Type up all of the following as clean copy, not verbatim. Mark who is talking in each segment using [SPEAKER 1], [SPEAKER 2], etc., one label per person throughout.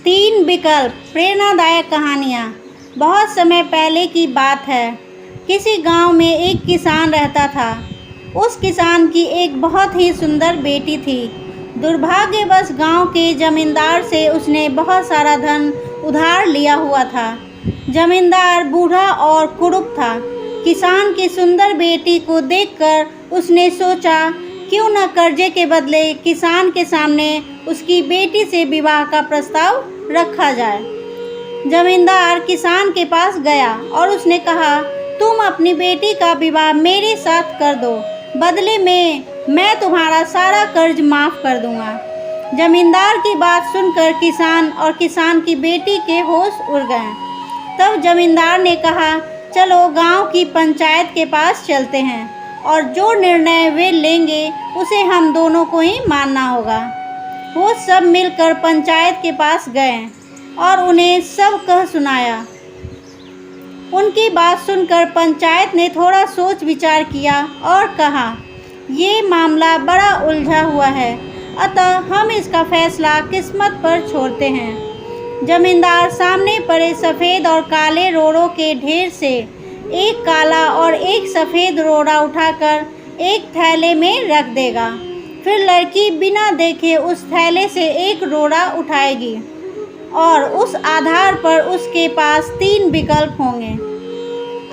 [SPEAKER 1] तीन विकल्प प्रेरणादायक कहानियाँ। बहुत समय पहले की बात है। किसी गांव में एक किसान रहता था। उस किसान की एक बहुत ही सुंदर बेटी थी। दुर्भाग्यवश गांव के जमींदार से उसने बहुत सारा धन उधार लिया हुआ था। जमींदार बूढ़ा और कुरूप था। किसान की सुंदर बेटी को देखकर उसने सोचा, क्यों न कर्जे के बदले किसान के सामने उसकी बेटी से विवाह का प्रस्ताव रखा जाए। जमींदार किसान के पास गया और उसने कहा, तुम अपनी बेटी का विवाह मेरे साथ कर दो, बदले में मैं तुम्हारा सारा कर्ज माफ़ कर दूंगा। जमींदार की बात सुनकर किसान और किसान की बेटी के होश उड़ गए। तब जमींदार ने कहा, चलो गांव की पंचायत के पास चलते हैं और जो निर्णय वे लेंगे उसे हम दोनों को ही मानना होगा। वो सब मिलकर पंचायत के पास गए और उन्हें सब कह सुनाया। उनकी बात सुनकर पंचायत ने थोड़ा सोच विचार किया और कहा, ये मामला बड़ा उलझा हुआ है, अतः हम इसका फैसला किस्मत पर छोड़ते हैं। जमींदार सामने पड़े सफ़ेद और काले रोड़ों के ढेर से एक काला और एक सफ़ेद रोड़ा उठाकर एक थैले में रख देगा। फिर लड़की बिना देखे उस थैले से एक रोड़ा उठाएगी और उस आधार पर उसके पास तीन विकल्प होंगे।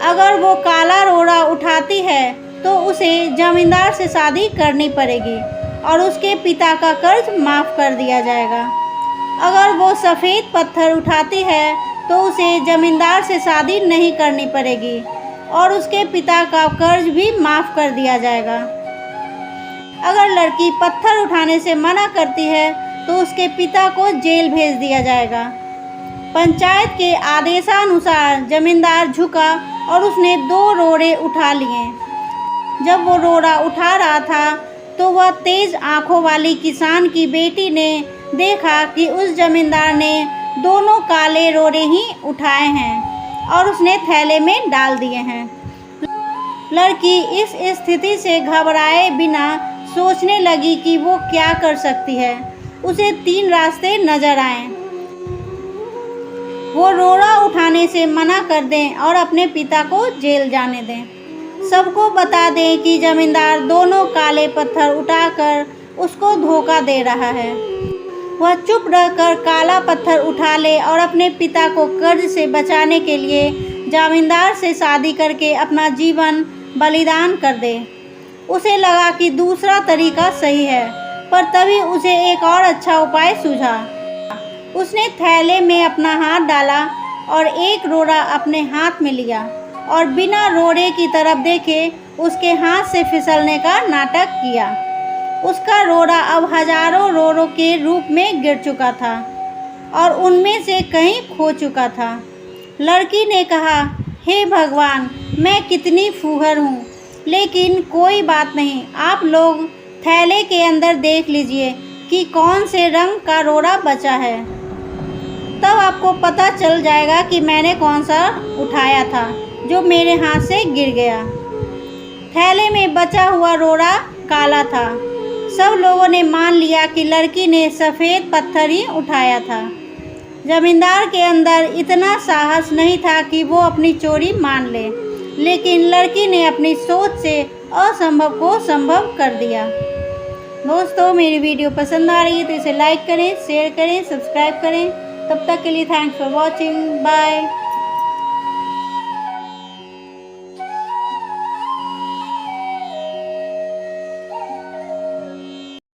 [SPEAKER 1] अगर वो काला रोड़ा उठाती है तो उसे जमींदार से शादी करनी पड़ेगी और उसके पिता का कर्ज माफ़ कर दिया जाएगा। अगर वो सफ़ेद पत्थर उठाती है तो उसे जमींदार से शादी नहीं करनी पड़ेगी और उसके पिता का कर्ज भी माफ़ कर दिया जाएगा। अगर लड़की पत्थर उठाने से मना करती है तो उसके पिता को जेल भेज दिया जाएगा। पंचायत के आदेशानुसार जमींदार झुका और उसने दो रोड़े उठा लिए। जब वो रोड़ा उठा रहा था तो वह तेज आंखों वाली किसान की बेटी ने देखा कि उस जमींदार ने दोनों काले रोड़े ही उठाए हैं और उसने थैले में डाल दिए हैं। लड़की इस स्थिति से घबराए बिना सोचने लगी कि वो क्या कर सकती है। उसे तीन रास्ते नजर आए। वो रोड़ा उठाने से मना कर दें और अपने पिता को जेल जाने दें। सबको बता दें कि जमींदार दोनों काले पत्थर उठाकर उसको धोखा दे रहा है। वह चुप रहकर काला पत्थर उठा ले और अपने पिता को कर्ज से बचाने के लिए जमींदार से शादी करके अपना जीवन बलिदान कर दे। उसे लगा कि दूसरा तरीका सही है, पर तभी उसे एक और अच्छा उपाय सूझा। उसने थैले में अपना हाथ डाला और एक रोड़ा अपने हाथ में लिया और बिना रोड़े की तरफ देखे उसके हाथ से फिसलने का नाटक किया। उसका रोड़ा अब हजारों रोड़ों के रूप में गिर चुका था और उनमें से कहीं खो चुका था। लड़की ने कहा, हे भगवान, मैं कितनी फूहड़ हूँ, लेकिन कोई बात नहीं, आप लोग थैले के अंदर देख लीजिए कि कौन से रंग का रोड़ा बचा है। तब आपको पता चल जाएगा कि मैंने कौन सा उठाया था जो मेरे हाथ से गिर गया। थैले में बचा हुआ रोड़ा काला था। सब लोगों ने मान लिया कि लड़की ने सफ़ेद पत्थर ही उठाया था। जमींदार के अंदर इतना साहस नहीं था कि वो अपनी चोरी मान ले, लेकिन लड़की ने अपनी सोच से असंभव को संभव कर दिया। दोस्तों, मेरी वीडियो पसंद आ रही है तो इसे लाइक करें, शेयर करें, सब्सक्राइब करें। तब तक के लिए थैंक्स फॉर वॉचिंग। बाय।